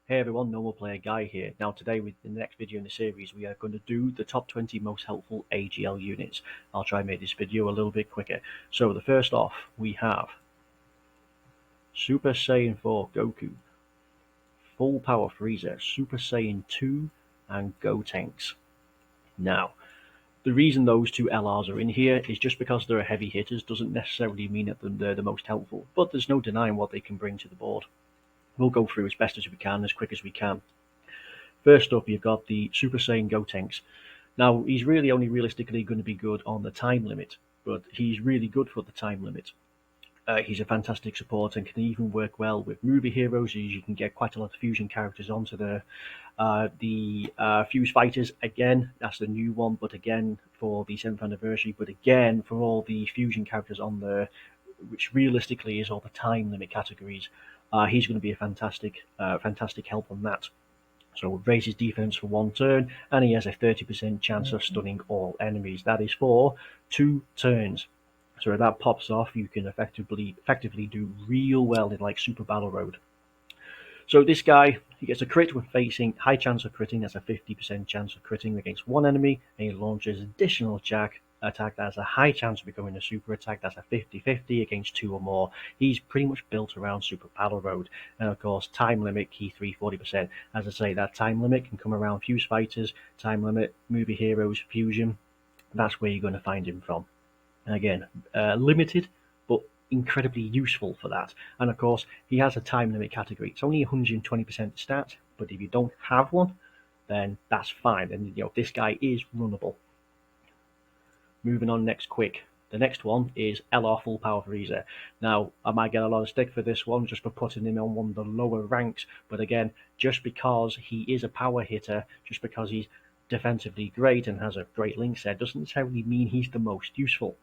Hey everyone, Normal Player Guy here. Now today, in the next video in the series, we are going to do the top 20 most helpful AGL units. I'll try and make this video a little bit quicker. So the first off, we have Super Saiyan 4 Goku, Full Power Frieza, Super Saiyan 2, and Gotenks. Now, the reason those two LRs are in here is just because they're heavy hitters doesn't necessarily mean that they're the most helpful, but there's no denying what they can bring to the board. We'll go through as best as we can, as quick as we can. First up, you've got the Super Saiyan Gotenks. Now, he's really only realistically going to be good on the time limit, but he's really good for the time limit. He's a fantastic support and can even work well with movie heroes, as you can get quite a lot of fusion characters onto the Fuse Fighters. Again, that's the new one, but again, for the 7th anniversary, but again, for all the fusion characters on there, which realistically is all the time limit categories, he's going to be a fantastic help on that. So raises defense for 1 turn, and he has a 30% chance of stunning all enemies. That is for 2 turns. So if that pops off, you can effectively do real well in like Super Battle Road. So this guy, he gets a crit when facing high chance of critting. That's a 50% chance of critting against 1 enemy, and he launches additional attack that has a high chance of becoming a super attack. That's a 50-50 against 2 or more. He's pretty much built around Super Battle Road. And of course, time limit, key 3, 40%. As I say, that time limit can come around Fuse Fighters, time limit, movie heroes, fusion. That's where you're going to find him from. And again, limited, but incredibly useful for that. And of course, he has a time limit category. It's only 120% stat, but if you don't have one, then that's fine. And this guy is runnable. Moving on next quick. The next one is LR Full Power Frieza. Now, I might get a lot of stick for this one just for putting him on one of the lower ranks, but again, just because he is a power hitter, just because he's defensively great and has a great link set, doesn't necessarily mean he's the most useful.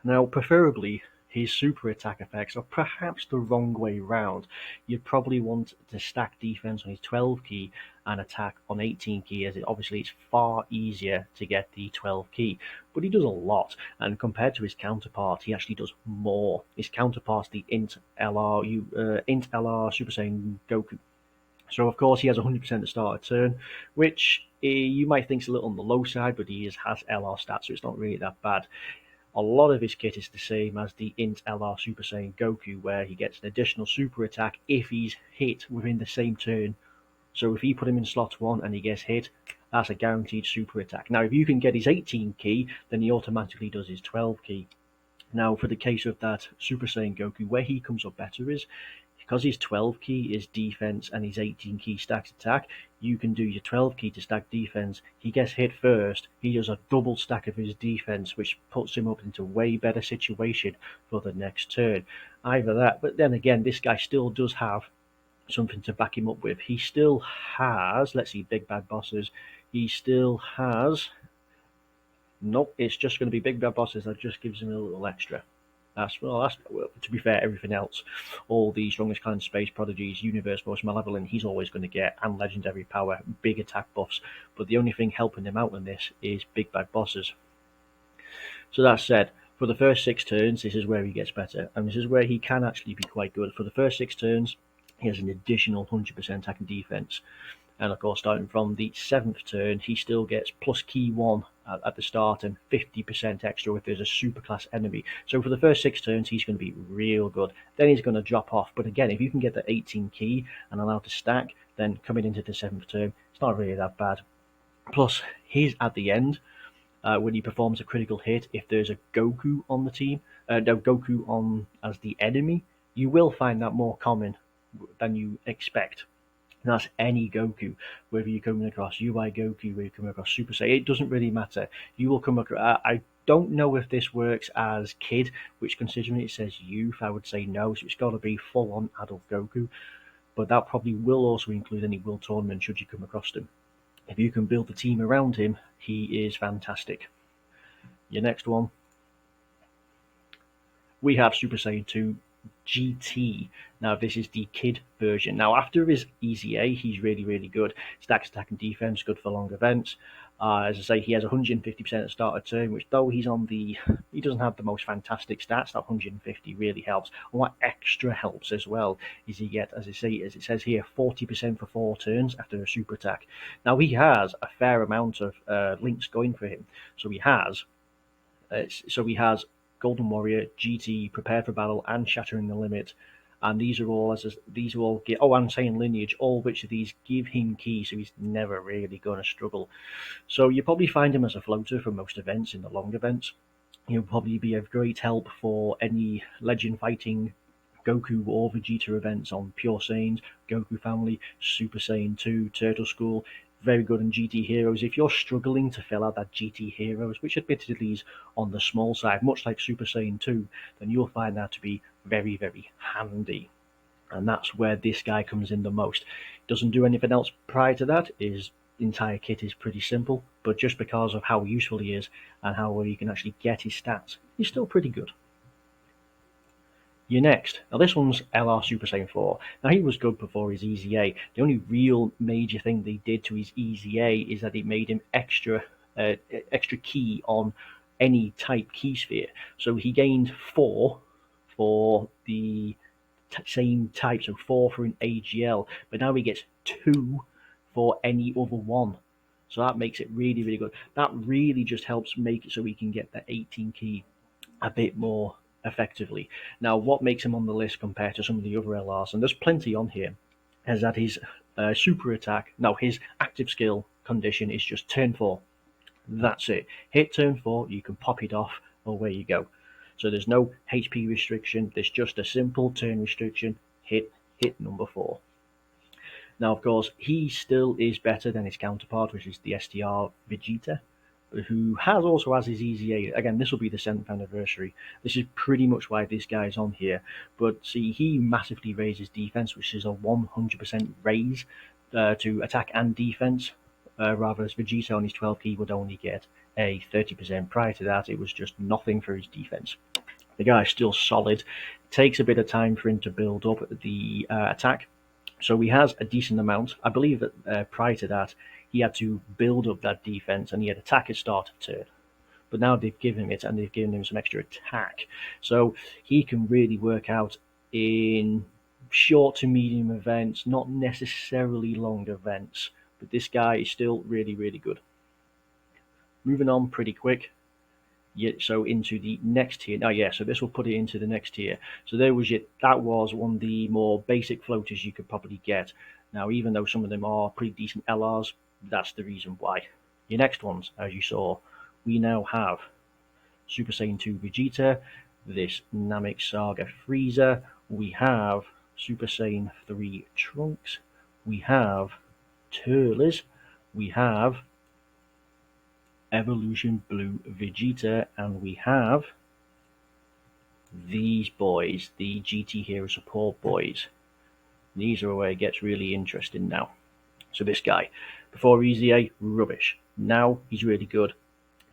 Now, preferably, his super attack effects are perhaps the wrong way round. You'd probably want to stack defense on his 12 key and attack on 18 key, as obviously it's far easier to get the 12 key. But he does a lot, and compared to his counterpart, he actually does more. His counterpart's the Int LR Super Saiyan Goku. So of course he has 100% at the start of turn, which you might think is a little on the low side, but he has LR stats, so it's not really that bad. A lot of his kit is the same as the Int LR Super Saiyan Goku, where he gets an additional super attack if he's hit within the same turn. So if you put him in slot 1 and he gets hit, that's a guaranteed super attack. Now, if you can get his 18 key, then he automatically does his 12 key. Now, for the case of that Super Saiyan Goku, where he comes up better is because his 12 key is defense and his 18 key stacks attack, you can do your 12 key to stack defense. He gets hit first, he does a double stack of his defense, which puts him up into a way better situation for the next turn. Either that, but then again, this guy still does have something to back him up with. He still has, let's see, big bad bosses. He still has, nope, it's just going to be big bad bosses. That just gives him a little extra. Well, to be fair, everything else, all the strongest kind of space prodigies, universe most malevolent, he's always going to get, and legendary power, big attack buffs. But the only thing helping him out in this is big bad bosses. So that said, for the first 6 turns, this is where he gets better, and this is where he can actually be quite good. For the first 6 turns, he has an additional 100% attack and defense. And of course, starting from the 7th turn, he still gets plus key 1 at the start and 50% extra if there's a superclass enemy. So for the first 6 turns, he's going to be real good. Then he's going to drop off. But again, if you can get the 18 key and allow to stack, then coming into the 7th turn, it's not really that bad. Plus, he's at the end, when he performs a critical hit, if there's a Goku on the team, Goku on as the enemy, you will find that more common than you expect. And that's any Goku, whether you're coming across UI Goku, whether you're coming across Super Saiyan, it doesn't really matter. You will come across. I don't know if this works as Kid, which considering it says youth, I would say no. So it's got to be full-on adult Goku. But that probably will also include any World Tournament should you come across him. If you can build the team around him, he is fantastic. Your next one, we have Super Saiyan 2 GT. Now, this is the Kid version. Now, after his Easy A, he's really, really good. Stacks attack and defense, good for long events. As I say, he has 150% at the start of turn, which though he doesn't have the most fantastic stats, that 150 really helps. And what extra helps as well is he gets, as it says here, 40% for 4 turns after a super attack. Now he has a fair amount of links going for him, so he has Golden Warrior, GT, Prepare for Battle, and Shattering the Limit. And these are all and Saiyan Lineage, all which of these give him key, so he's never really going to struggle. So you probably find him as a floater for most events in the long events. He'll probably be of great help for any legend fighting Goku or Vegeta events on Pure Saiyans, Goku Family, Super Saiyan 2, Turtle School. Very good in GT Heroes. If you're struggling to fill out that GT Heroes, which admittedly is on the small side, much like Super Saiyan 2, then you'll find that to be very, very handy. And that's where this guy comes in the most. Doesn't do anything else prior to that. His entire kit is pretty simple, but just because of how useful he is and how well you can actually get his stats, he's still pretty good. You're next. Now this one's LR Super Saiyan 4. Now he was good before his EZA. The only real major thing they did to his EZA is that it made him extra key on any type key sphere. So he gained 4 for the same type, so 4 for an AGL, but now he gets 2 for any other one. So that makes it really, really good. That really just helps make it so we can get the 18 key a bit more effectively. Now, what makes him on the list compared to some of the other LRs, and there's plenty on here, is that his super attack, no, his active skill condition is just turn 4. That's it. Hit turn 4, you can pop it off, away you go. So there's no HP restriction, there's just a simple turn restriction, hit number 4. Now, of course, he still is better than his counterpart, which is the STR Vegeta, who also has his EZA. Again, this will be the 7th anniversary. This is pretty much why this guy's on here. But see, he massively raises defense, which is a 100% raise to attack and defense, rather as Vegeta on his 12 key would only get a 30%. Prior to that, it was just nothing for his defense. The guy's still solid. It takes a bit of time for him to build up the attack. So he has a decent amount. I believe that prior to that, he had to build up that defense and he had attack at start of turn. But now they've given him it and they've given him some extra attack. So he can really work out in short to medium events, not necessarily long events. But this guy is still really, really good. Moving on pretty quick. So into the next tier. Now, so this will put it into the next tier. So that was one of the more basic floaters you could probably get. Now, even though some of them are pretty decent LRs, that's the reason why. Your next ones, as you saw, we now have Super Saiyan 2 Vegeta, this Namek Saga Frieza, we have Super Saiyan 3 Trunks, we have Turles, we have Evolution Blue Vegeta, and we have these boys, the GT Hero Support boys. These are where it gets really interesting now. So this guy, before EZA, rubbish. Now he's really good.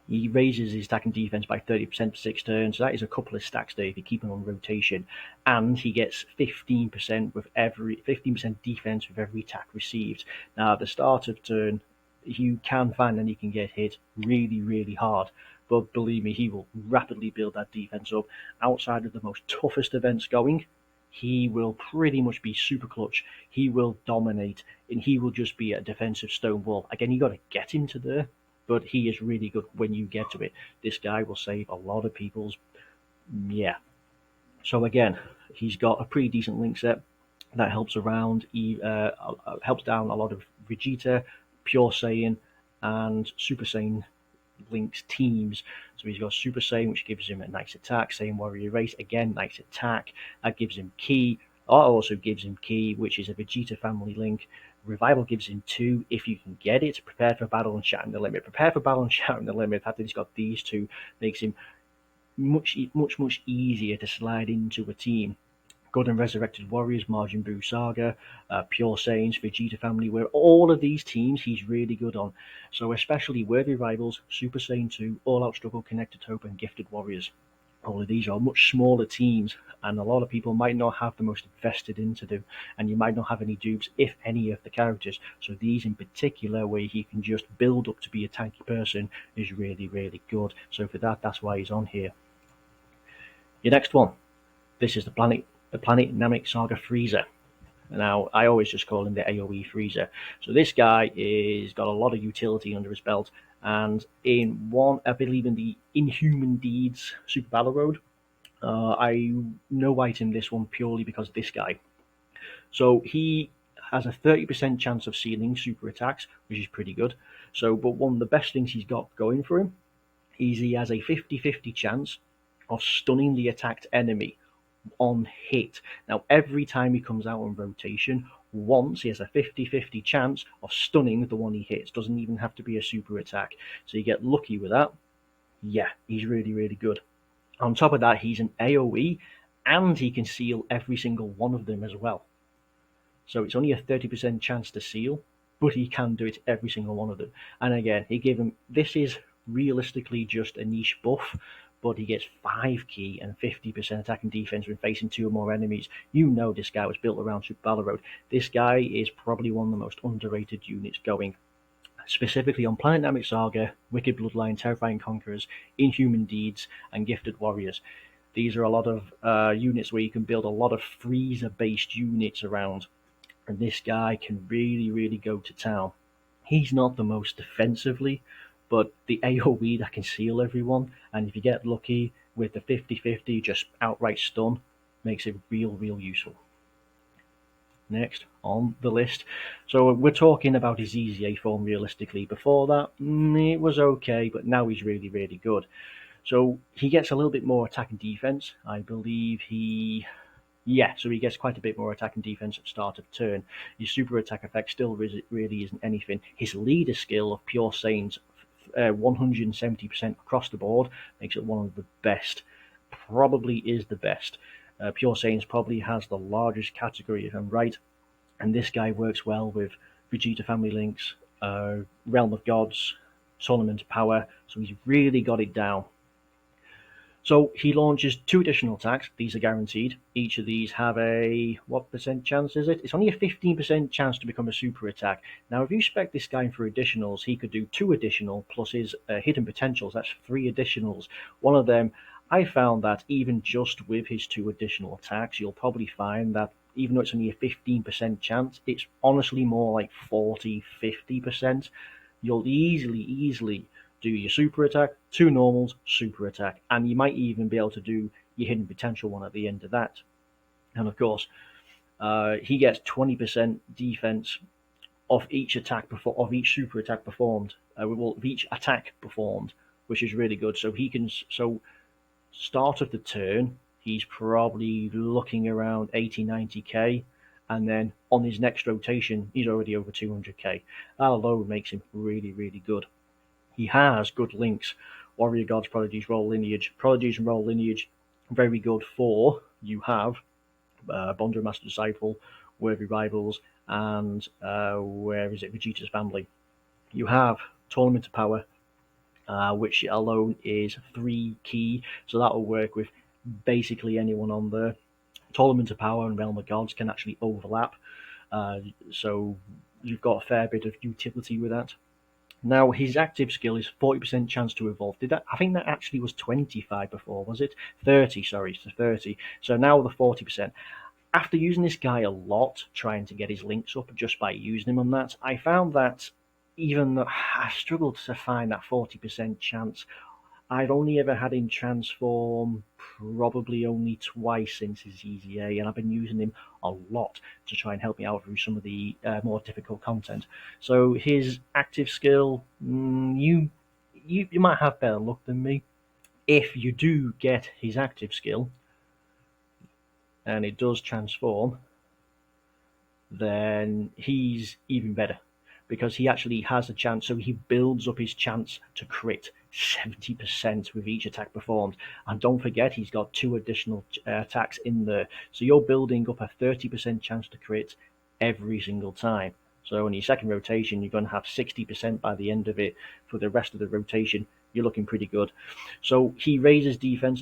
He raises his attack and defense by 30% for 6 turns, so that is a couple of stacks there if you keep him on rotation. And he gets 15% with 15% defense with every attack received. Now at the start of turn, you can find that he can get hit really, really hard. But believe me, he will rapidly build that defense up. Outside of the most toughest events going, he will pretty much be super clutch. He will dominate, and he will just be a defensive stone wall. Again, you got to get him to there, but he is really good when you get to it. This guy will save a lot of people's. So again, he's got a pretty decent link set that helps down a lot of Vegeta, Pure Saiyan, and Super Saiyan links teams. So he's got Super Saiyan, which gives him a nice attack. Saiyan Warrior Race, again, nice attack. That gives him Ki. Also gives him Ki, which is a Vegeta family link. Revival gives him 2 if you can get it. Prepare for Battle and Shattering the Limit. Prepare for Battle and Shattering the Limit. After he's got these 2, makes him much easier to slide into a team. Good and Resurrected Warriors, Majin Buu Saga, Pure Saiyans, Vegeta Family, where all of these teams he's really good on. So especially Worthy Rivals, Super Saiyan 2, All Out Struggle, Connected Hope, and Gifted Warriors. Only these are much smaller teams, and a lot of people might not have the most invested into them, and you might not have any dupes, if any, of the characters. So these in particular, where he can just build up to be a tanky person, is really, really good. So for that, that's why he's on here. Your next one. This is the Planet Namek Saga Freezer. Now, I always just call him the AoE Freezer. So this guy is got a lot of utility under his belt, and in one, I believe in the Inhuman Deeds Super Battle Road, I no item this one purely because of this guy. So he has a 30% chance of sealing super attacks, which is pretty good. So, but one of the best things he's got going for him is he has a 50-50 chance of stunning the attacked enemy on hit. Now, every time he comes out on rotation, once he has a 50-50 chance of stunning the one he hits. Doesn't even have to be a super attack. So you get lucky with that. Yeah, he's really, really good. On top of that, he's an AoE, and he can seal every single one of them as well. So it's only a 30% chance to seal, but he can do it every single one of them. And again, he gave him, this is realistically just a niche buff, but he gets 5 key and 50% attack and defense when facing 2 or more enemies. You know this guy was built around Super Battle Road. This guy is probably one of the most underrated units going. Specifically on Planet Namek Saga, Wicked Bloodline, Terrifying Conquerors, Inhuman Deeds, and Gifted Warriors. These are a lot of units where you can build a lot of freezer-based units around, and this guy can really, really go to town. He's not the most defensively, but the AoE that can seal everyone, and if you get lucky with the 50-50, just outright stun, makes it real, real useful. Next on the list. So we're talking about his EZA form realistically. Before that, it was okay, but now he's really, really good. So he gets a little bit more attack and defense. I believe so he gets quite a bit more attack and defense at start of turn. His super attack effect still really isn't anything. His leader skill of Pure Saiyans, 170% across the board, makes it one of the best. Probably is the best. Pure Saiyans probably has the largest category, if I'm right, and this guy works well with Vegeta Family Links, Realm of Gods, Tournament of Power, so he's really got it down. So he launches 2 additional attacks. These are guaranteed. Each of these have a, what percent chance is it? It's only a 15% chance to become a super attack. Now, if you spec this guy for additionals, he could do 2 additional plus his hidden potentials. That's 3 additionals. One of them, I found that even just with his 2 additional attacks, you'll probably find that even though it's only a 15% chance, it's honestly more like 40-50%. You'll easily do your super attack, 2 normals, super attack, and you might even be able to do your hidden potential one at the end of that. And of course, he gets 20% defense of each attack of each super attack performed. Of each attack performed, which is really good. So he can start of the turn, he's probably looking around 80-90k, and then on his next rotation, he's already over 200k. That alone makes him really, really good. He has good links. Warrior Gods, Prodigies, Royal Lineage. Prodigies and Royal Lineage, very good for, you have Bonder Master Disciple, Worthy Rivals, and Vegeta's Family. You have Tournament of Power, which alone is 3 key, so that will work with basically anyone on there. Tournament of Power and Realm of Gods can actually overlap, so you've got a fair bit of utility with that. Now, his active skill is 40% chance to evolve. I think that actually was 25 before, was it? 30, sorry, so 30. So now the 40%. After using this guy a lot, trying to get his links up just by using him on that, I found that even though I struggled to find that 40% chance, I'd only ever had him transform probably only twice since his EZA, and I've been using him a lot to try and help me out through some of the more difficult content. So his active skill, you might have better luck than me. If you do get his active skill, and it does transform, then he's even better, because he actually has a chance, so he builds up his chance to crit 70% with each attack performed. And don't forget, he's got 2 additional attacks in there, so you're building up a 30% chance to crit every single time. So in your second rotation, you're going to have 60% by the end of it. For the rest of the rotation, you're looking pretty good. So he raises defense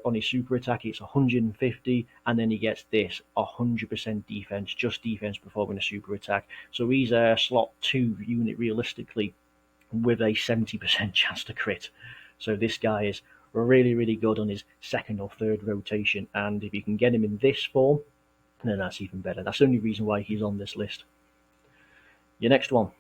on his super attack. It's 150, and then he gets this 100% defense, just defense performing a super attack. So he's a slot 2 unit realistically with a 70% chance to crit. So this guy is really, really good on his second or third rotation, and if you can get him in this form, then that's even better. That's the only reason why he's on this list. Your next one.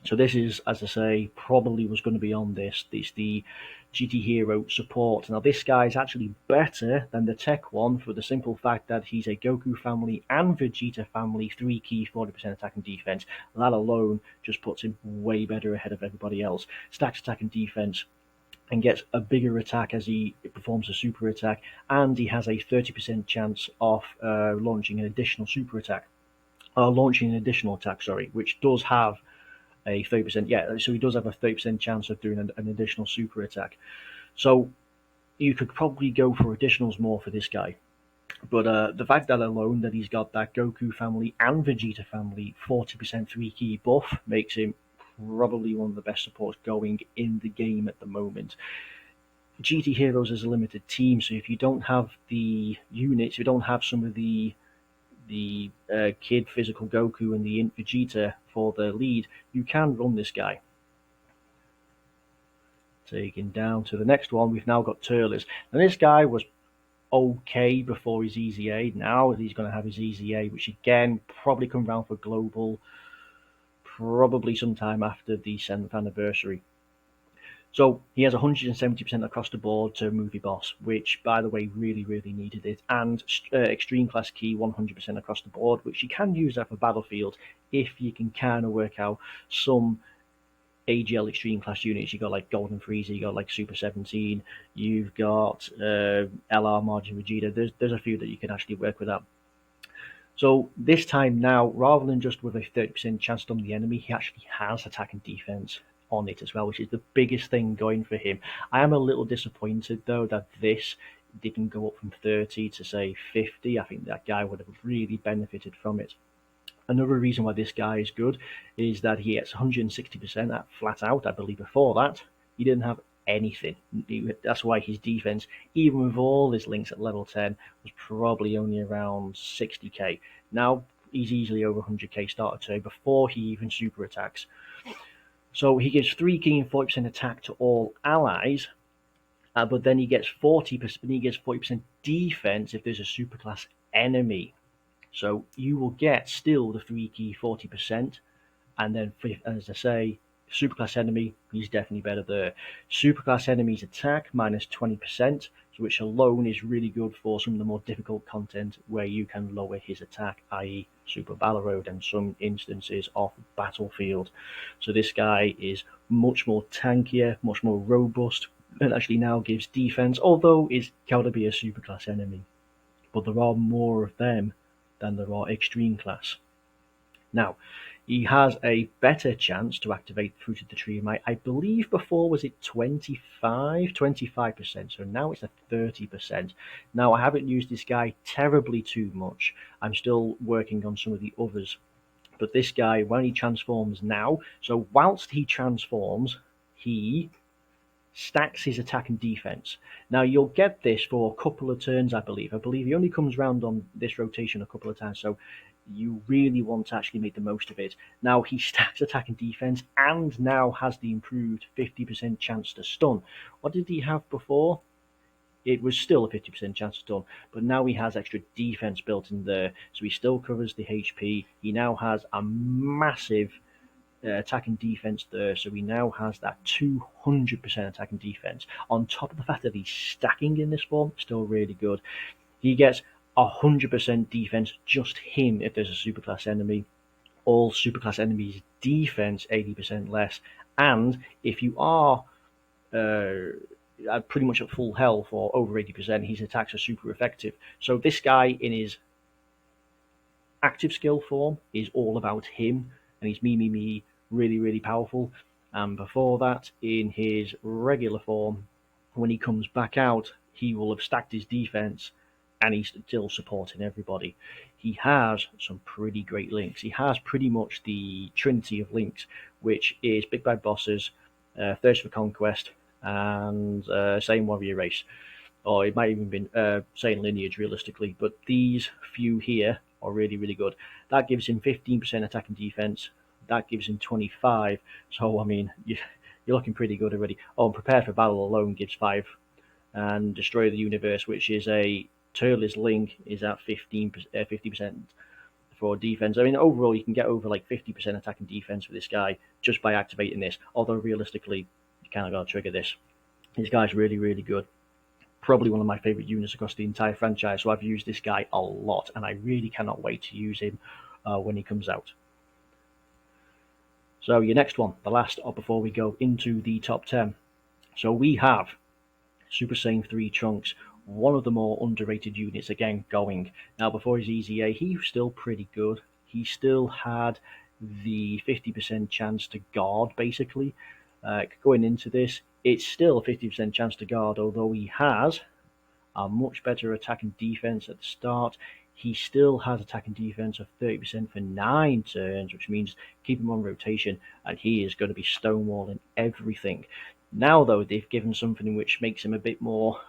So this is, as I say, probably was going to be on this. It's the GT Hero support. Now this guy is actually better than the tech one for the simple fact that he's a Goku family and Vegeta family 3-key 40% attack and defense. That alone just puts him way better ahead of everybody else. Stacks attack and defense and gets a bigger attack as he performs a super attack, and he has a 30% chance of launching an additional super attack. Launching an additional attack, sorry, which does have a 30%. Yeah, so he does have a 30% chance of doing an additional super attack. So you could probably go for additionals more for this guy. But the fact that alone that he's got that Goku family and Vegeta family 40% 3-key buff makes him probably one of the best supports going in the game at the moment. GT Heroes is a limited team, so if you don't have the units, if you don't have some of the Kid Physical Goku and the Int Vegeta for the lead, you can run this guy. Taking down to the next one, we've now got Turles. Now this guy was okay before his EZA. Now he's going to have his EZA, which again probably come round for global, probably sometime after the 7th anniversary. So he has 170% across the board to Movie Boss, which, by the way, really, really needed it. And Extreme Class Key 100% across the board, which you can use that for Battlefield if you can kind of work out some AGL Extreme Class units. You've got like Golden Frieza, you've got like Super 17, you've got LR Margin Vegeta. There's a few that you can actually work with that. So this time now, rather than just with a 30% chance on the enemy, he actually has attack and defense on it as well, which is the biggest thing going for him. I am a little disappointed though that this didn't go up from 30 to say 50. I think that guy would have really benefited from it. Another reason why this guy is good is that he gets 160% at flat out. I believe before that he didn't have anything. That's why his defense, even with all his links at level 10, was probably only around 60k. Now he's easily over 100k starter turn before he even super attacks. So he gives 3-key and 40% attack to all allies, but then he gets 40%. He gets 40% defense if there's a superclass enemy. So you will get still the 3-key 40%, and then as I say, superclass enemy, he's definitely better there. Superclass enemies attack minus 20%, which alone is really good for some of the more difficult content where you can lower his attack, i.e. Super Battle Road and some instances off Battlefield. So this guy is much more tankier, much more robust, and actually now gives defense, although it's got to be a superclass enemy. But there are more of them than there are extreme class. Now, he has a better chance to activate Fruit of the Tree of Might. I believe before was it 25%, so now it's a 30%. Now, I haven't used this guy terribly too much. I'm still working on some of the others. But this guy, when he transforms now, so whilst he transforms, he stacks his attack and defense. Now you'll get this for a couple of turns, I believe. I believe he only comes round on this rotation a couple of times, so you really want to actually make the most of it. Now he stacks attack and defense and now has the improved 50% chance to stun. What did he have before? It was still a 50% chance to stun, but now he has extra defense built in there, so he still covers the HP. He now has a massive attack and defense there, so he now has that 200% attack and defense. On top of the fact that he's stacking in this form, still really good. He gets 100% defense, just him if there's a superclass enemy. All superclass enemies defense 80% less, and if you are pretty much at full health or over 80%, his attacks are super effective. So this guy in his active skill form is all about him, and he's me, really, really powerful. And before that, in his regular form, when he comes back out, he will have stacked his defense and he's still supporting everybody. He has some pretty great links. He has pretty much the trinity of links, which is Big Bad Bosses, Thirst for Conquest, and Saiyan Warrior Race. Or it might even been Saiyan Lineage realistically, but these few here are really, really good. That gives him 15% attack and defense. That gives him 25. So, I mean, you're looking pretty good already. Oh, and Prepare for Battle alone gives 5. And Destroy the Universe, which is a Turles link, is at 50% for defense. I mean, overall, you can get over like 50% attack and defense with this guy just by activating this. Although, realistically, you kind of got to trigger this. This guy's really, really good. Probably one of my favorite units across the entire franchise, so I've used this guy a lot, and I really cannot wait to use him when he comes out. So your next one, the last before we go into the top 10. So we have Super Saiyan 3 Trunks, one of the more underrated units again going. Now before his EZA, he was still pretty good. He still had the 50% chance to guard, basically. Going into this, it's still a 50% chance to guard, although he has a much better attack and defense at the start. He still has attack and defense of 30% for 9 turns, which means keep him on rotation, and he is going to be stonewalling everything. Now, though, they've given something which makes him a bit more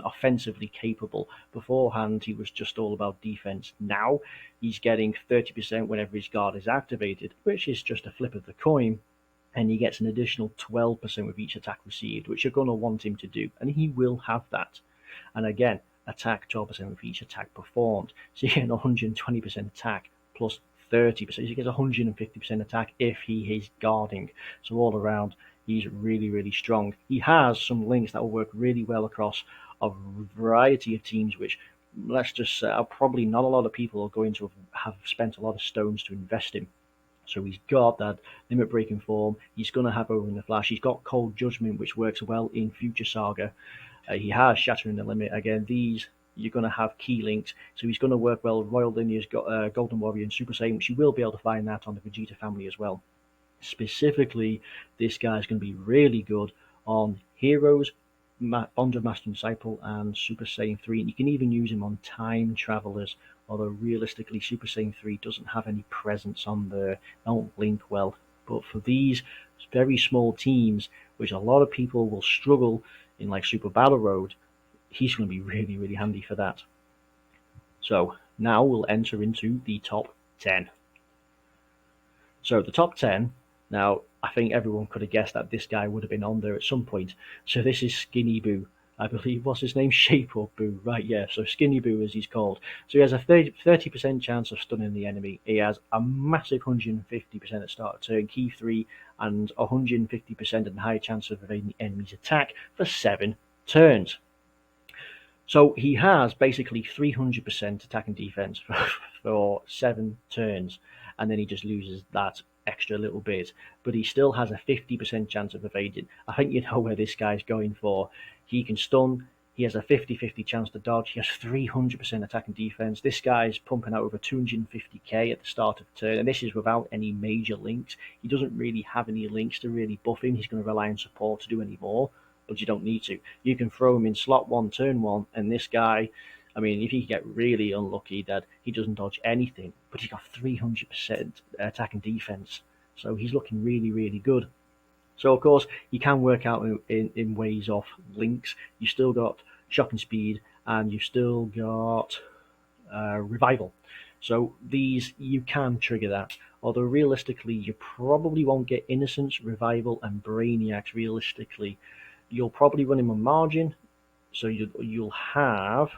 offensively capable. Beforehand, he was just all about defense. Now, he's getting 30% whenever his guard is activated, which is just a flip of the coin, and he gets an additional 12% with each attack received, which you're going to want him to do, and he will have that. And again, attack 12% with each attack performed. So you get 120% attack plus 30%. So he gets 150% attack if he is guarding. So all around, he's really, really strong. He has some links that will work really well across a variety of teams, which, let's just say, probably not a lot of people are going to have spent a lot of stones to invest in. So he's got that limit breaking form. He's going to have Over in the Flash. He's got Cold Judgment, which works well in Future Saga. He has Shattering the Limit. Again, these you're going to have key links. So he's going to work well. Royal Lineage, Golden Warrior, and Super Saiyan, which you will be able to find that on the Vegeta family as well. Specifically, this guy's going to be really good on Heroes, Bond of Master and Disciple, and Super Saiyan 3. And you can even use him on Time Travelers, although realistically Super Saiyan 3 doesn't have any presence on there, don't link well. But for these very small teams, which a lot of people will struggle in, like Super Battle Road, he's going to be really, really handy for that. So now we'll enter into the top 10. So the top 10, now I think everyone could have guessed that this guy would have been on there at some point. So this is Skinny Boo. I believe, what's his name? Shape Up Boo, right? Yeah, so Skinny Boo as he's called. So he has a 30% chance of stunning the enemy. He has a massive 150% at start of turn, key 3, and 150% and higher chance of evading the enemy's attack for 7 turns. So he has basically 300% attack and defense for 7 turns, and then he just loses that extra little bit. But he still has a 50% chance of evading. I think you know where this guy's going for. He can stun. He has a 50-50 chance to dodge. He has 300% attack and defense. This guy's pumping out over 250k at the start of the turn, and this is without any major links. He doesn't really have any links to really buff him. He's going to rely on support to do any more, but you don't need to. You can throw him in slot 1, turn 1, and this guy, I mean, if he get really unlucky that he doesn't dodge anything, but he's got 300% attack and defense, so he's looking really, really good. So, of course, you can work out in ways of links. You still got Shock and Speed, and you've still got Revival. So these, you can trigger that. Although, realistically, you probably won't get Innocence, Revival, and Brainiacs, realistically. You'll probably run him on Margin, so you'll have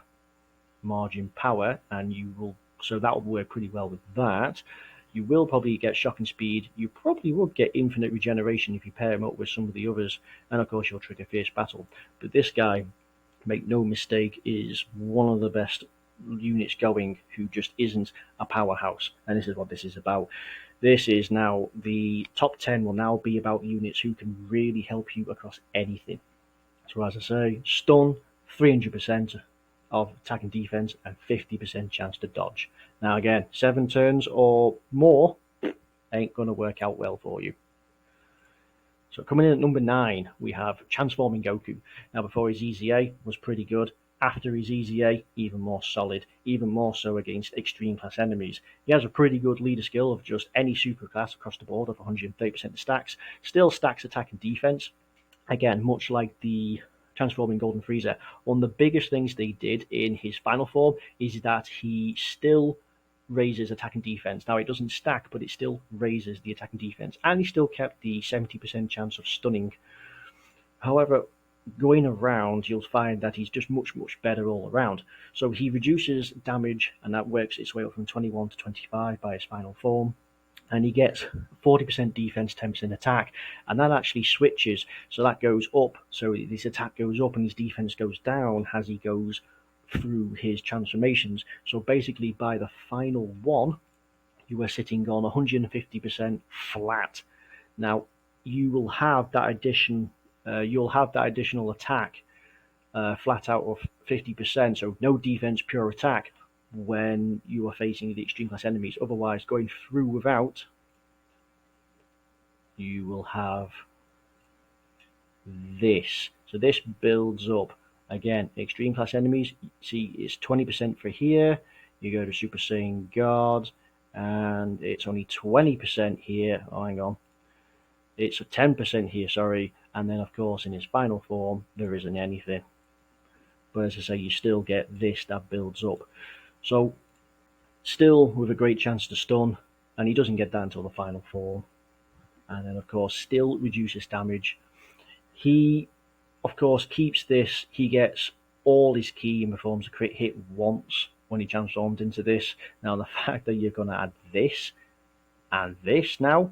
Margin Power, and so that will work pretty well with that. You will probably get Shock and Speed. You probably would get Infinite Regeneration if you pair him up with some of the others. And of course, you'll trigger Fierce Battle. But this guy, make no mistake, is one of the best units going who just isn't a powerhouse. And this is what this is about. This is now, the top 10 will now be about units who can really help you across anything. So as I say, stun, 300% of attack and defense, and 50% chance to dodge. Now again, 7 turns or more ain't going to work out well for you. So coming in at number 9, we have Transforming Goku. Now before his EZA was pretty good. after his EZA, even more solid, even more so against extreme class enemies. He has a pretty good leader skill of just any super class across the board of 130% stacks, still stacks attack and defense. Again, much like the transforming Golden Freezer, one of the biggest things they did in his final form is that he still raises attack and defense. Now, it doesn't stack, but it still raises the attack and defense, and he still kept the 70% chance of stunning. However, going around, you'll find that he's just much, much better all around. So he reduces damage, and that works its way up from 21 to 25 by his final form. And he gets 40% defense, 10% attack, and that actually switches. So that goes up. So his attack goes up and his defense goes down as he goes through his transformations. So basically, by the final one, you are sitting on 150% flat. Now, you will have that addition. You'll have that additional attack flat out of 50%. So no defense, pure attack when you are facing the extreme class enemies. Otherwise, going through without, you will have this. So this builds up. Again, extreme class enemies, see, it's 20% for here. You go to Super Saiyan God, and it's only 20% here. Oh, hang on. It's 10% here, sorry. And then, of course, in his final form, there isn't anything. But as I say, you still get this that builds up. So, still with a great chance to stun, and he doesn't get that until the final form. And then, of course, still reduces damage. He, of course, keeps this. He gets all his ki and performs a crit hit once when he transforms into this. Now, the fact that you're going to add this and this now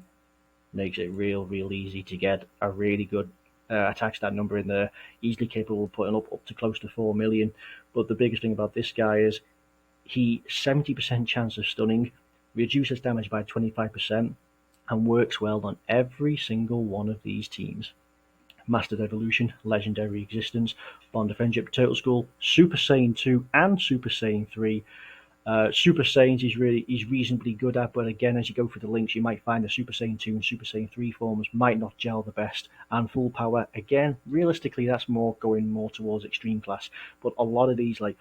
makes it real easy to get a really good attack stat number in there. Easily capable of putting up to close to 4 million. But the biggest thing about this guy is he 70% chance of stunning, reduces damage by 25%, and works well on every single one of these teams. Mastered Evolution, Legendary Existence, Bond of Friendship, Turtle School, Super Saiyan 2 and Super Saiyan 3. Super Saiyans he's reasonably good at, but again, as you go through the links, you might find the Super Saiyan 2 and Super Saiyan 3 forms might not gel the best. And Full Power, again, realistically, that's going more towards extreme class. But a lot of these, like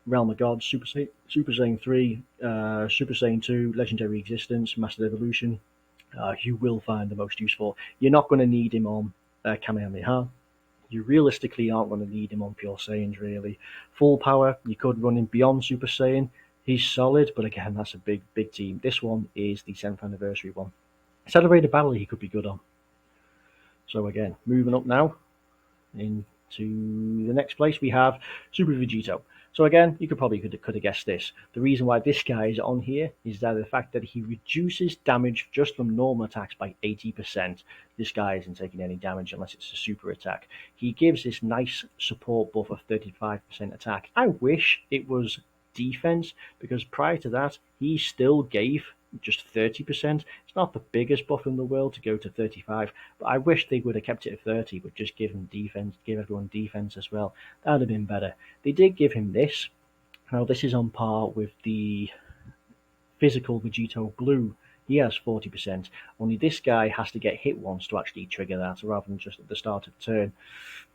Realm of Gods, Super Saiyan 3, Super Saiyan 2, Legendary Existence, Mastered Evolution, you will find the most useful. You're not going to need him on Kamehameha. You realistically aren't going to need him on Pure Saiyans, really. Full Power, you could run him beyond Super Saiyan. He's solid, but again, that's a big team. This one is the 7th anniversary one. Celebrated Battle, he could be good on. So again, moving up now into the next place, we have Super Vegito. So again, you could have guessed this. The reason why this guy is on here is that the fact that he reduces damage just from normal attacks by 80%. This guy isn't taking any damage unless it's a super attack. He gives this nice support buff of 35% attack. I wish it was defense, because prior to that, he still gave just 30%. It's not the biggest buff in the world to go to 35, but I wish they would have kept it at 30, but just give him defense, give everyone defense as well. That would have been better. They did give him this. Now, this is on par with the physical Vegito Blue. He has 40%. Only this guy has to get hit once to actually trigger that, rather than just at the start of turn.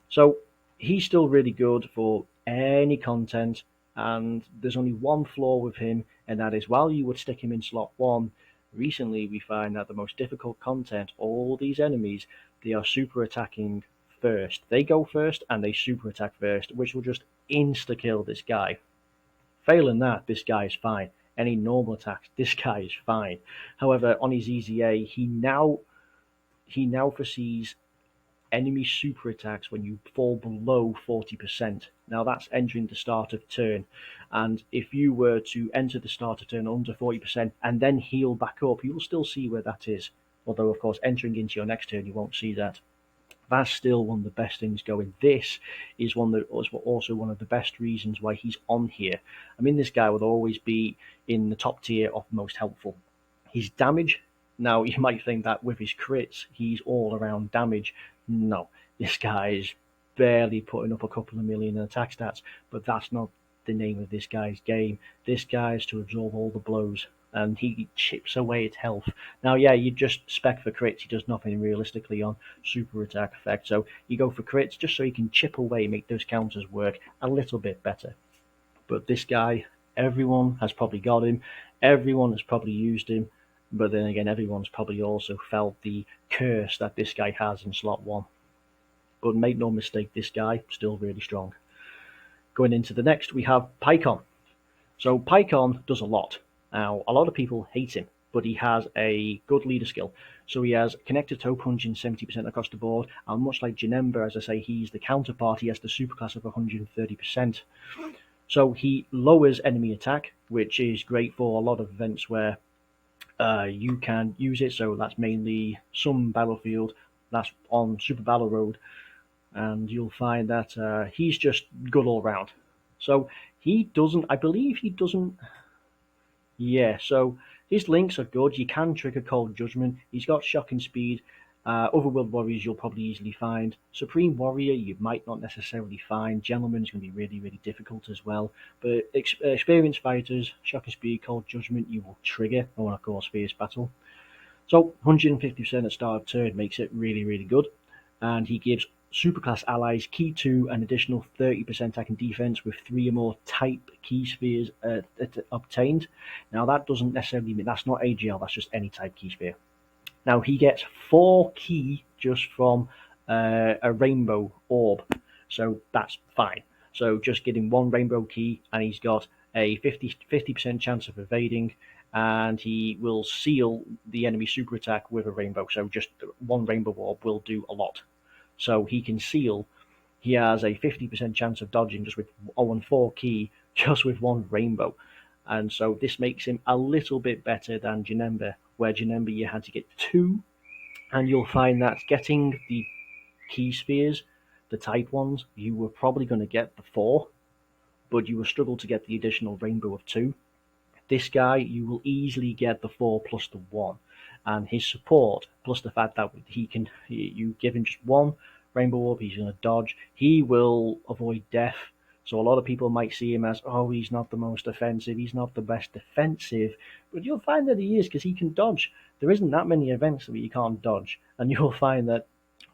So he's still really good for any content. And there's only one flaw with him, and that is while you would stick him in slot 1, recently we find that the most difficult content, all these enemies, they are super attacking first. They go first and they super attack first, which will just insta-kill this guy. Failing that, this guy is fine. Any normal attacks, this guy is fine. However, on his EZA, he now foresees enemy super attacks when you fall below 40%. Now that's entering the start of turn, and if you were to enter the start of turn under 40% and then heal back up, you will still see where that is. Although, of course, entering into your next turn, you won't see that. That's still one of the best things going. This is also one of the best reasons why he's on here. I mean, this guy would always be in the top tier of most helpful. His damage, now you might think that with his crits, he's all around damage. No, this guy is barely putting up a couple of million in attack stats, but that's not the name of this guy's game. This guy is to absorb all the blows. and he chips away at health. Now, yeah, you just spec for crits. He does nothing realistically on super attack effect, so you go for crits just so he can chip away, make those counters work a little bit better. But this guy, everyone has probably got him, everyone has probably used him, but then again, everyone's probably also felt the curse that this guy has in slot 1. But make no mistake, this guy still really strong. Going into the next, we have Pycon. So Pycon does a lot. Now, a lot of people hate him, but he has a good leader skill. So he has connected toe punching 70% across the board, and much like Janemba, as I say, he's the counterpart. He has the superclass of 130%. So he lowers enemy attack, which is great for a lot of events where you can use it. So that's mainly some battlefield, that's on Super Battle Road, and you'll find that he's just good all round. So he doesn't, I believe he doesn't, yeah, so his links are good. You can trigger Cold Judgment. He's got shocking speed. Overworld Warriors you'll probably easily find. Supreme Warrior you might not necessarily find. Gentleman's going to be really, really difficult as well. But experienced fighters, shocking speed, Cold Judgment you will trigger, or of course Fierce Battle. So 150% at start of turn makes it really, really good. And he gives superclass allies key to an additional 30% attack and defense with 3 or more type key spheres obtained. Now that doesn't necessarily mean that's not AGL, that's just any type key sphere. Now he gets 4 key just from a rainbow orb, so that's fine. So just getting 1 rainbow key, and he's got a 50% chance of evading, and he will seal the enemy super attack with a rainbow. So just 1 rainbow orb will do a lot. So he can seal. He has a 50% chance of dodging just with 0 and 4 key, just with 1 rainbow. And so this makes him a little bit better than Janemba, where Janemba you had to get 2, and you'll find that getting the key spheres, the type ones, you were probably going to get the 4, but you will struggle to get the additional rainbow of 2. This guy, you will easily get the 4 plus the 1, and his support, plus the fact that you give him just 1 rainbow orb, he's going to dodge, he will avoid death. So a lot of people might see him as, oh, he's not the most offensive, he's not the best defensive, but you'll find that he is, because he can dodge. There isn't that many events that you can't dodge, and you'll find that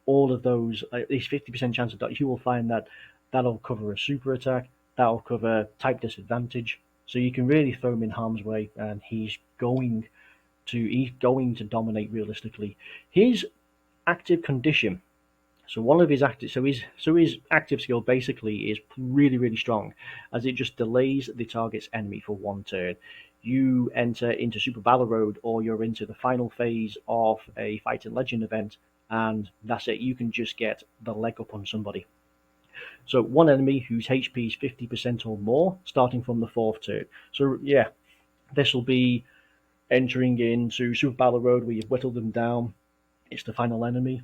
all of those, at least 50% chance of dodge, you will find that that'll cover a super attack, that'll cover type disadvantage, so you can really throw him in harm's way, and he's going to dominate realistically. His active condition, so one of his active, his active skill basically is really, really strong, as it just delays the target's enemy for 1 turn. You enter into Super Battle Road, or you're into the final phase of a Fighting Legend event, and that's it. You can just get the leg up on somebody. So 1 enemy whose HP is 50% or more, starting from the 4th turn. So yeah, this will be entering into Super Battle Road where you've whittled them down. It's the final enemy.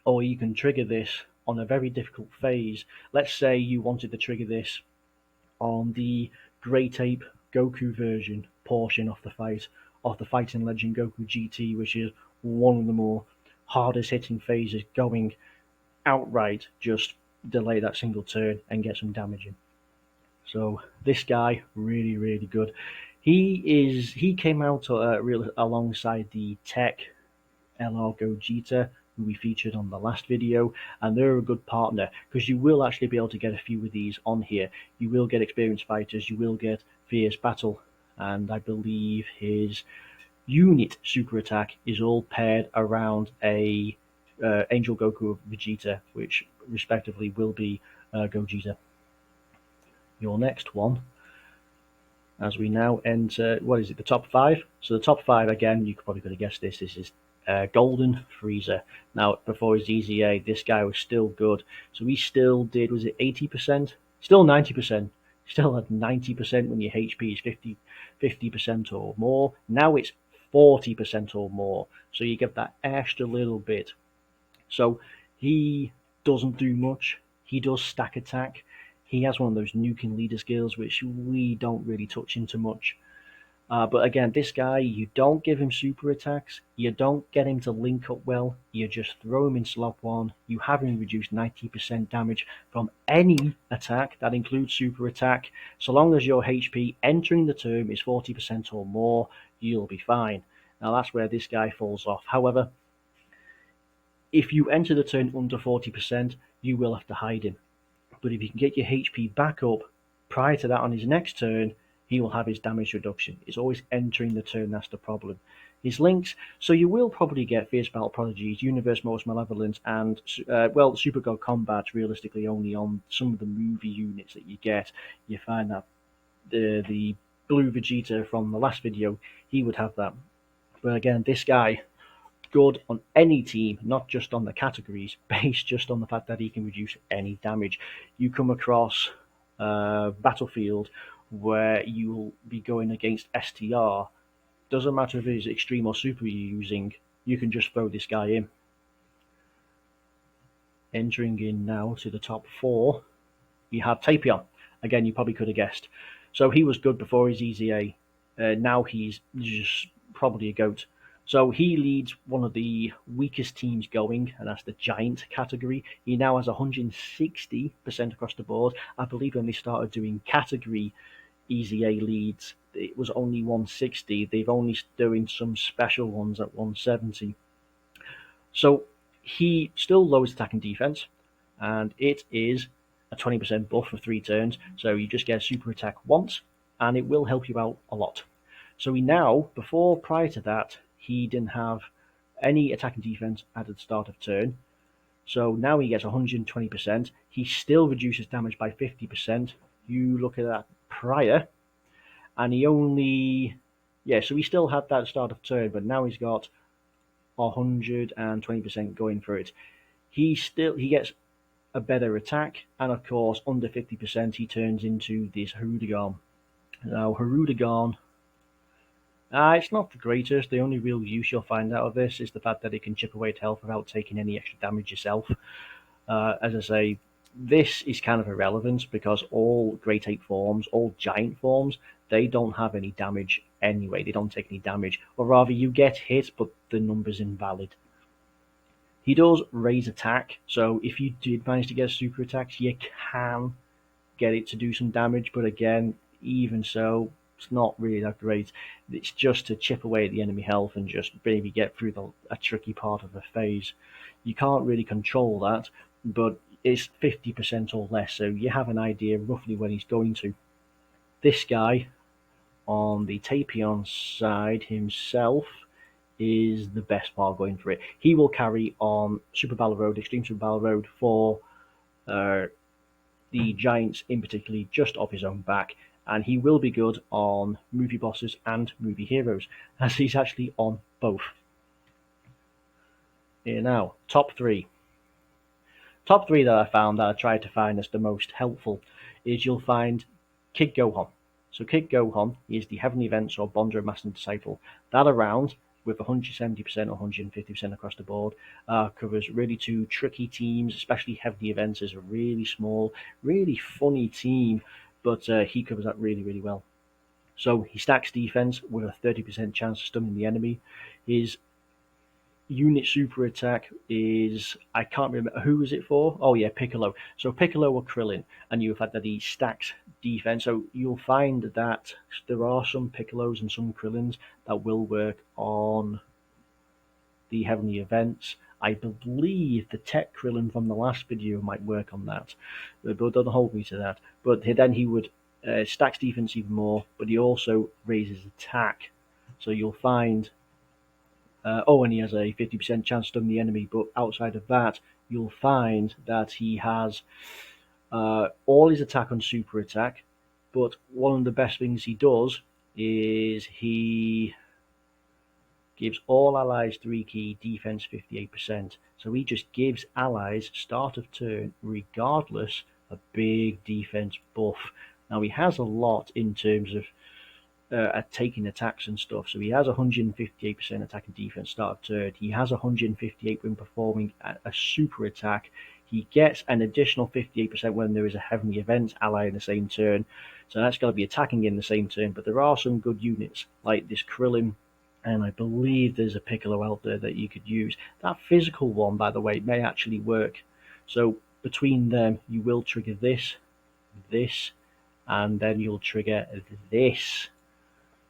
Or you can trigger this on a very difficult phase. Let's say you wanted to trigger this on the Grey Tape Goku version portion of the Fighting Legend Goku GT, which is one of the more hardest hitting phases going outright. Just delay that single turn and get some damage in. So this guy, really, really good. He came out alongside the Tech LR Gogeta, who we featured on the last video, and they're a good partner because you will actually be able to get a few of these on here. You will get experienced fighters, you will get Fierce Battle, and I believe his unit super attack is all paired around a Angel Goku of Vegeta, which respectively will be Gogeta. Your next one, as we now enter, what is it, the top 5? So the top 5, again, you could probably could have guessed this is Golden Frieza. Now, before his EZA, this guy was still good. So he still did, was it 80%? Still 90%. Still at 90% when your HP is 50% or more. Now it's 40% or more. So you get that extra little bit. So he doesn't do much. He does stack attack. He has one of those nuking leader skills, which we don't really touch into much. But again, this guy, you don't give him super attacks, you don't get him to link up well, you just throw him in slot 1, you have him reduce 90% damage from any attack, that includes super attack. So long as your HP entering the turn is 40% or more, you'll be fine. Now that's where this guy falls off. However, if you enter the turn under 40%, you will have to hide him. But if you can get your HP back up prior to that on his next turn, he will have his damage reduction. It's always entering the turn that's the problem. His links, so you will probably get Fierce Battle Prodigies, Universe Most Malevolent, and Super God Combat realistically only on some of the movie units that you get. You find that the blue Vegeta from the last video, he would have that. But again, this guy, good on any team, not just on the categories, based just on the fact that he can reduce any damage. You come across a battlefield where you'll be going against STR, doesn't matter if it's extreme or super you're using, you can just throw this guy in. Entering in now to the top 4, you have Tapion. Again, you probably could have guessed. So he was good before his EZA. Now he's just probably a goat. So he leads one of the weakest teams going, and that's the Giant category. He now has 160% across the board. I believe when they started doing category EZA leads, it was only 160. They've only doing some special ones at 170. So he still lowers attack and defense, and it is a 20% buff for 3 turns. So you just get super attack once, and it will help you out a lot. So he now, prior to that, he didn't have any attack and defense at the start of turn. So now he gets 120%. He still reduces damage by 50%. You look at that prior, and he only, so he still had that start of turn, but now he's got 120% going for it. He gets a better attack, and of course, under 50%, he turns into this Harudagon. Now, Harudagon, it's not the greatest. The only real use you'll find out of this is the fact that it can chip away at health without taking any extra damage yourself. As I say, this is kind of irrelevant because all Great Ape forms, all Giant forms, they don't have any damage anyway. They don't take any damage. Or rather, you get hit, but the number's invalid. He does raise attack, so if you did manage to get super attacks, you can get it to do some damage, but again, even so, it's not really that great. It's just to chip away at the enemy health and just maybe get through a tricky part of the phase. You can't really control that, but it's 50% or less, so you have an idea roughly when he's going to. This guy, on the Tapion side himself, is the best part going for it. He will carry on Super Battle Road, Extreme Super Battle Road for the Giants in particular, just off his own back, and he will be good on movie bosses and movie heroes, as he's actually on both. Here now, top 3. Top 3 that I found that I tried to find as the most helpful is you'll find Kid Gohan. So Kid Gohan is the Heavenly Events or Bondro Master Disciple. That around, with 170% or 150% across the board, covers really 2 tricky teams, especially Heavenly Events is a really small, really funny team, but he covers that really, really well. So he stacks defense with a 30% chance of stunning the enemy. His unit super attack is, I can't remember, who is it for? Oh yeah, Piccolo. So Piccolo or Krillin, and you have that he stacks defense. So you'll find that there are some Piccolos and some Krillins that will work on the Heavenly Events. I believe the Tech Krillin from the last video might work on that, but don't hold me to that. But then he would stacks defense even more, but he also raises attack. So you'll find and he has a 50% chance to stun the enemy, but outside of that, you'll find that he has all his attack on super attack, but one of the best things he does is he gives all allies 3 key defense 58%. So he just gives allies start of turn, regardless, a big defense buff. Now he has a lot in terms of at taking attacks and stuff. So he has 158% attack and defense start of turn. He has 158 when performing a super attack. He gets an additional 58% when there is a heavenly event ally in the same turn. So that's got to be attacking in the same turn. But there are some good units like this Krillin, and I believe there's a Piccolo out there that you could use. That physical one, by the way, may actually work. So between them, you will trigger this, this, and then you'll trigger this.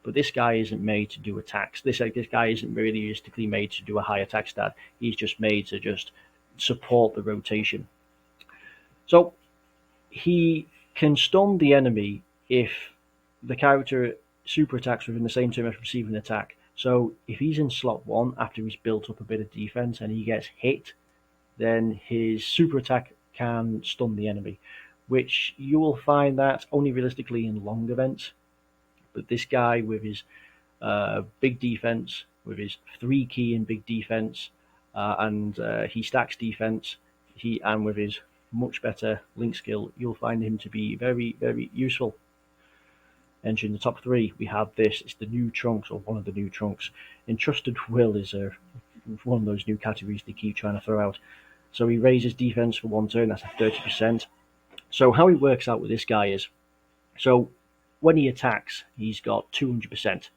But this guy isn't made to do attacks. This guy isn't realistically made to do a high attack stat. He's just made to just support the rotation. So he can stun the enemy if the character super attacks within the same turn as receiving an attack. So if he's in slot 1 after he's built up a bit of defense and he gets hit, then his super attack can stun the enemy, which you will find that only realistically in long events. But this guy with his big defense, with his 3 key in big defense, and he stacks defense, and with his much better link skill, you'll find him to be very, very useful. Entering the top 3, we have this. It's the new Trunks, or one of the new Trunks. Entrusted Will is one of those new categories they keep trying to throw out. So he raises defense for 1 turn, that's a 30%. So how it works out with this guy is, so when he attacks, he's got 200%.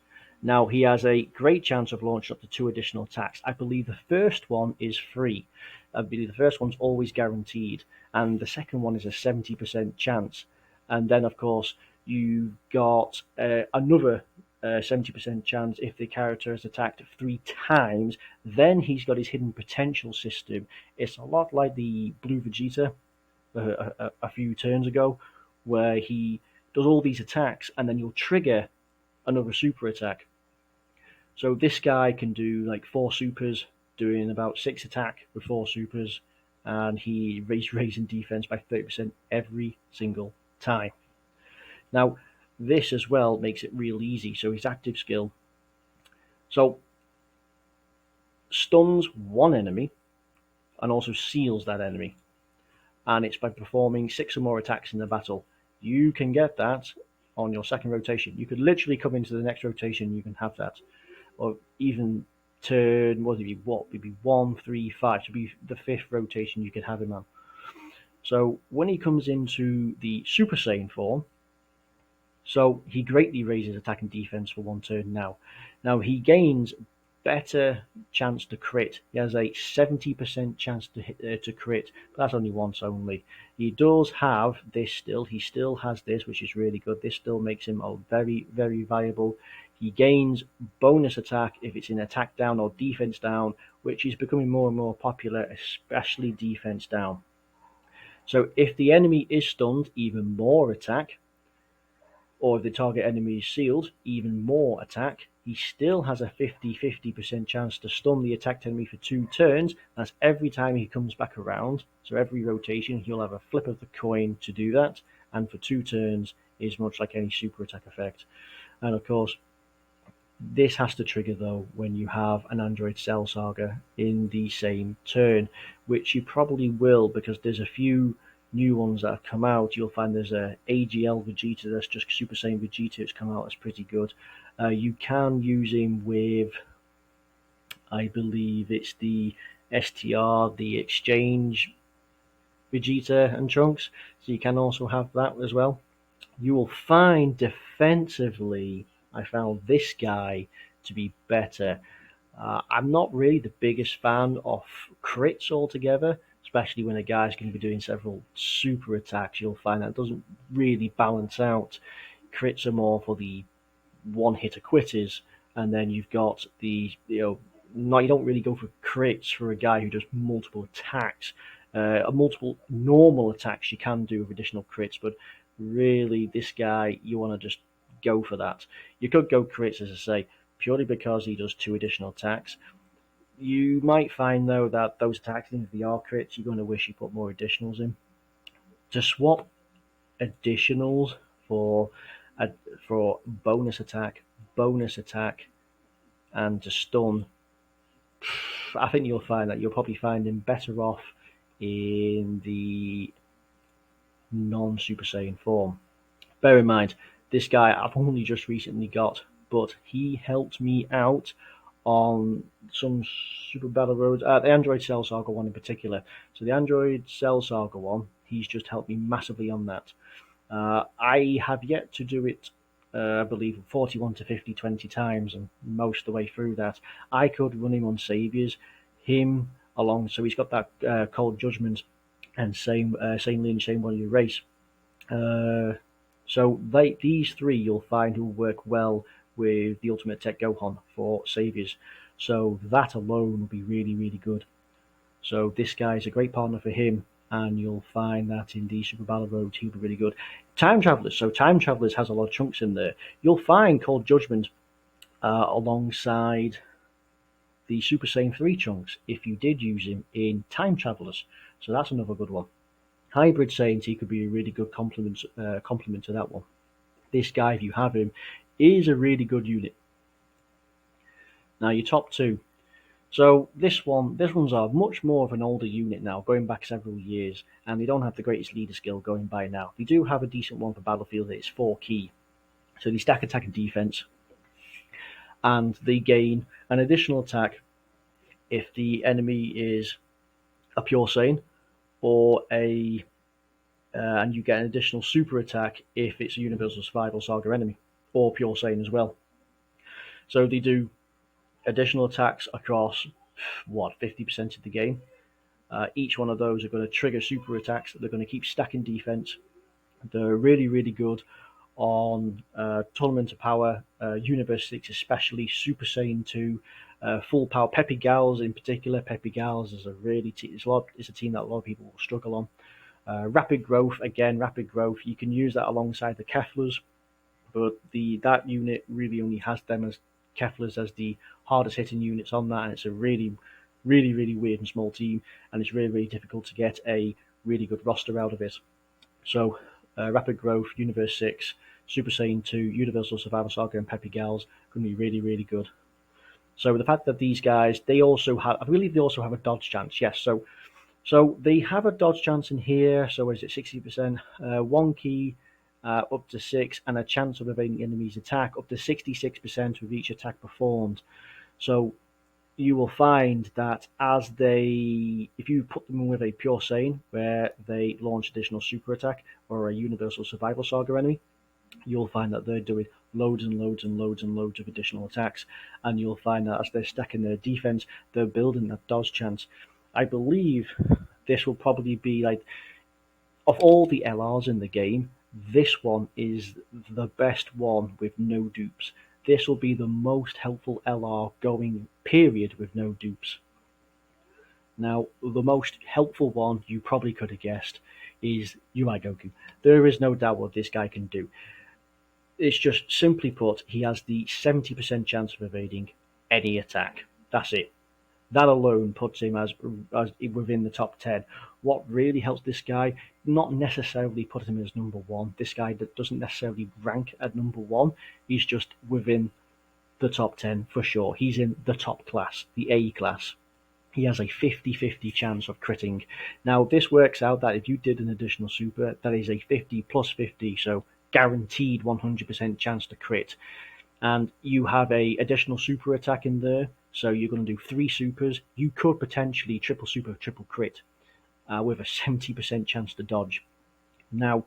Now, he has a great chance of launching up to 2 additional attacks. I believe the first one is free. I believe the first one's always guaranteed, and the second one is a 70% chance. And then, of course, you've got another 70% chance if the character has attacked 3 times. Then he's got his hidden potential system. It's a lot like the Blue Vegeta a few turns ago, where he does all these attacks and then you'll trigger another super attack. So this guy can do like 4 supers, doing about 6 attack with 4 supers, and he's raising defense by 30% every single time. Now, this as well makes it real easy. So his active skill, so stuns 1 enemy and also seals that enemy. And it's by performing 6 or more attacks in the battle. You can get that on your second rotation. You could literally come into the next rotation, you can have that. Or even turn, what would it be 1, 3, 5. To be the 5th rotation, you could have him on. So when he comes into the Super Saiyan form, so he greatly raises attack and defense for 1 turn now. Now he gains better chance to crit. He has a 70% chance to crit, but that's only once only. He does have this still. He still has this, which is really good. This still makes him very, very viable. He gains bonus attack if it's in attack down or defense down, which is becoming more and more popular, especially defense down. So if the enemy is stunned, even more attack, or if the target enemy is sealed, even more attack. He still has a 50% chance to stun the attacked enemy for 2 turns. That's every time he comes back around. So every rotation, he'll have a flip of the coin to do that. And for 2 turns is much like any super attack effect. And of course, this has to trigger though when you have an Android Cell Saga in the same turn, which you probably will, because there's a few new ones that have come out. You'll find there's a AGL Vegeta that's just Super Saiyan Vegeta. It's come out. That's pretty good. You can use him with, I believe it's the STR, the Exchange Vegeta and Trunks. So you can also have that as well. You will find defensively, I found this guy to be better. I'm not really the biggest fan of crits altogether, especially when a guy's going to be doing several super attacks. You'll find that doesn't really balance out. Crits are more for the one-hitter quitters, and then you've got the, you don't really go for crits for a guy who does multiple attacks. Multiple normal attacks you can do with additional crits, but really this guy, you want to just go for that. You could go crits, as I say, purely because he does 2 additional attacks. You might find though that those attacks, if they are crits, you're going to wish you put more additionals in. To swap additionals for bonus attack, and to stun, I think you'll find that you'll probably find him better off in the non-Super Saiyan form. Bear in mind, this guy I've only just recently got, but he helped me out on some Super Battle Roads, the Android Cell Saga one in particular. So the Android Cell Saga one, he's just helped me massively on that. I have yet to do it, I believe, 41 to 50, 20 times, and most of the way through that. I could run him on Saviours, him along, so he's got that Cold Judgment, and same Lynch, same one of your race. Uh, so these three you'll find will work well with the Ultimate Tech Gohan for Saviours. So that alone will be really, really good. So this guy is a great partner for him, and you'll find that in the Super Battle Road he'll be really good. Time Travelers. So Time Travelers has a lot of chunks in there. You'll find Cold Judgment alongside the Super Saiyan 3 chunks if you did use him in Time Travelers. So that's another good one. Hybrid Saiyans, he could be a really good complement to that one. This guy, if you have him, is a really good unit. Now your top two. So this one's a much more of an older unit now, going back several years, and they don't have the greatest leader skill going by now. They do have a decent one for Battlefield. It's 4 key, so they stack attack and defense, and they gain an additional attack if the enemy is a pure Saiyan, or and you get an additional super attack if it's a Universal Survival Saga enemy, or pure Saiyan as well. So they do additional attacks across 50% of the game. Each one of those are going to trigger super attacks. They're going to keep stacking defense. They're really, really good on Tournament of Power, Universe 6 especially, Super Saiyan 2, Full Power, Peppy Gals in particular. Peppy Gals is it's a team that a lot of people will struggle on. Rapid Growth, again, Rapid Growth, you can use that alongside the Keflers, but that unit really only has them as Keflers as the hardest hitting units on that, and it's a really, really, really weird and small team, and it's really, really difficult to get a really good roster out of it. So, Rapid Growth, Universe 6, Super Saiyan 2, Universal Survival Saga, and Peppy Gals going to be really, really good. So the fact that these guys, I believe they also have a dodge chance, yes. So they have a dodge chance in here. So is it 60%? 1 key up to 6, and a chance of evading enemy's attack up to 66% with each attack performed. So you will find that if you put them with a pure Saiyan where they launch additional super attack, or a Universal Survival Saga enemy, you'll find that they're doing loads and loads and loads and loads of additional attacks, and you'll find that as they're stacking their defense, they're building that dodge chance. I believe this will probably be of all the LRs in the game, this one is the best one with no dupes. This will be the most helpful LR going, period, with no dupes. Now, the most helpful one you probably could have guessed is UI Goku. There is no doubt what this guy can do. It's just, simply put, he has the 70% chance of evading any attack. That's it. That alone puts him as within the top 10. What really helps this guy, not necessarily put him as number 1. This guy doesn't necessarily rank at number 1. He's just within the top 10 for sure. He's in the top class, the A class. He has a 50-50 chance of critting. Now, this works out that if you did an additional super, that is a 50 plus 50, so guaranteed 100% chance to crit. And you have a additional super attack in there, so you're going to do 3 supers. You could potentially triple super, triple crit, with a 70% chance to dodge. Now,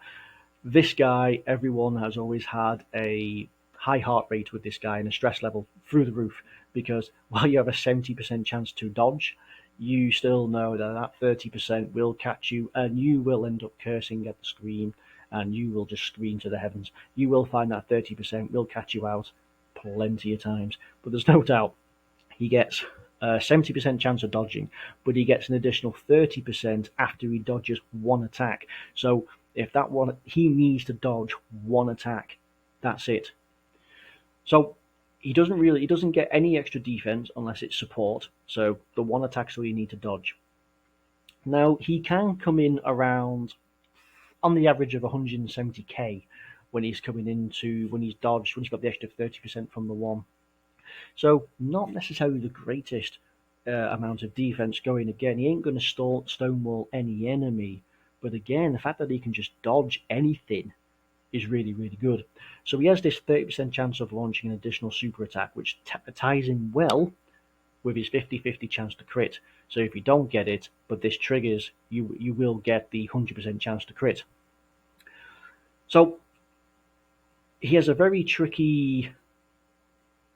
this guy, everyone has always had a high heart rate with this guy and a stress level through the roof, because while you have a 70% chance to dodge, you still know that 30% will catch you, and you will end up cursing at the screen, and you will just scream to the heavens. You will find that 30% will catch you out plenty of times, but there's no doubt he gets a 70% chance of dodging, but he gets an additional 30% after he dodges 1 attack. So if that one, he needs to dodge 1 attack, that's it. So he doesn't get any extra defense unless it's support. So the 1 attack's all you need to dodge. Now he can come in around on the average of 170k when he's when he's dodged, when he's got the extra 30% from the 1. So not necessarily the greatest amount of defense going. Again, he ain't going to stonewall any enemy, but again, the fact that he can just dodge anything is really, really good. So he has this 30% chance of launching an additional super attack, which ties in well with his 50-50 chance to crit. So if you don't get it, but this triggers, you will get the 100% chance to crit. So he has a very tricky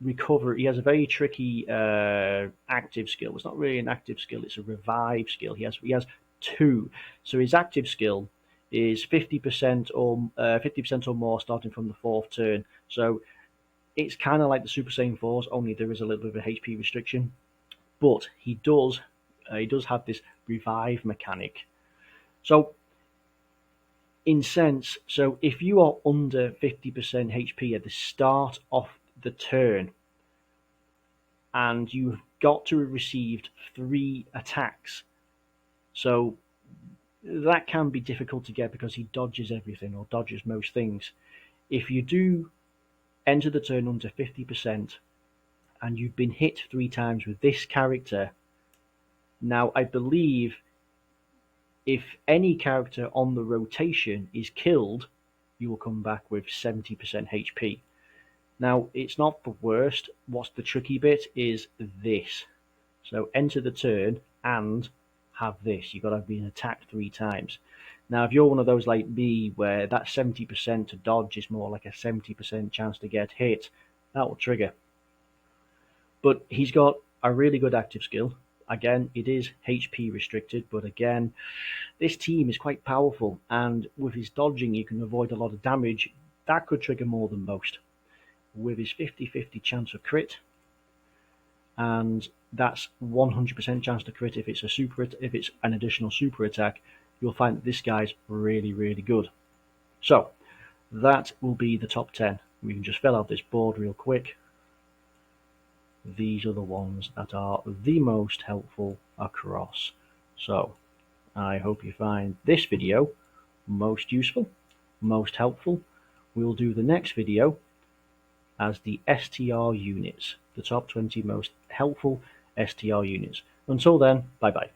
recover. He has a very tricky active skill. It's not really an active skill; it's a revive skill. He has two. So his active skill is 50% or more starting from the fourth turn. So it's kind of like the Super Saiyan 4s, only there is a little bit of a HP restriction. But he does have this revive mechanic. So in sense, so if you are under 50% HP at the start of the turn, and you've got to have received 3 attacks. So that can be difficult to get because he dodges everything or dodges most things. If you do enter the turn under 50% and you've been hit 3 times with this character, now I believe if any character on the rotation is killed, you will come back with 70% HP. Now, it's not the worst. What's the tricky bit is this. So enter the turn and have this. You've got to have been attacked 3 times. Now, if you're one of those like me, where that 70% to dodge is more like a 70% chance to get hit, that will trigger. But he's got a really good active skill. Again, it is HP restricted, but again, this team is quite powerful, and with his dodging, you can avoid a lot of damage. That could trigger more than most. With his 50-50 chance of crit, and that's 100% chance to crit if it's an additional super attack, you'll find that this guy's really, really good. So that will be the top 10. We can just fill out this board real quick. These are the ones that are the most helpful across. So I hope you find this video most useful, most helpful. We'll do the next video as the STR units, the top 20 most helpful STR units. Until then, bye bye.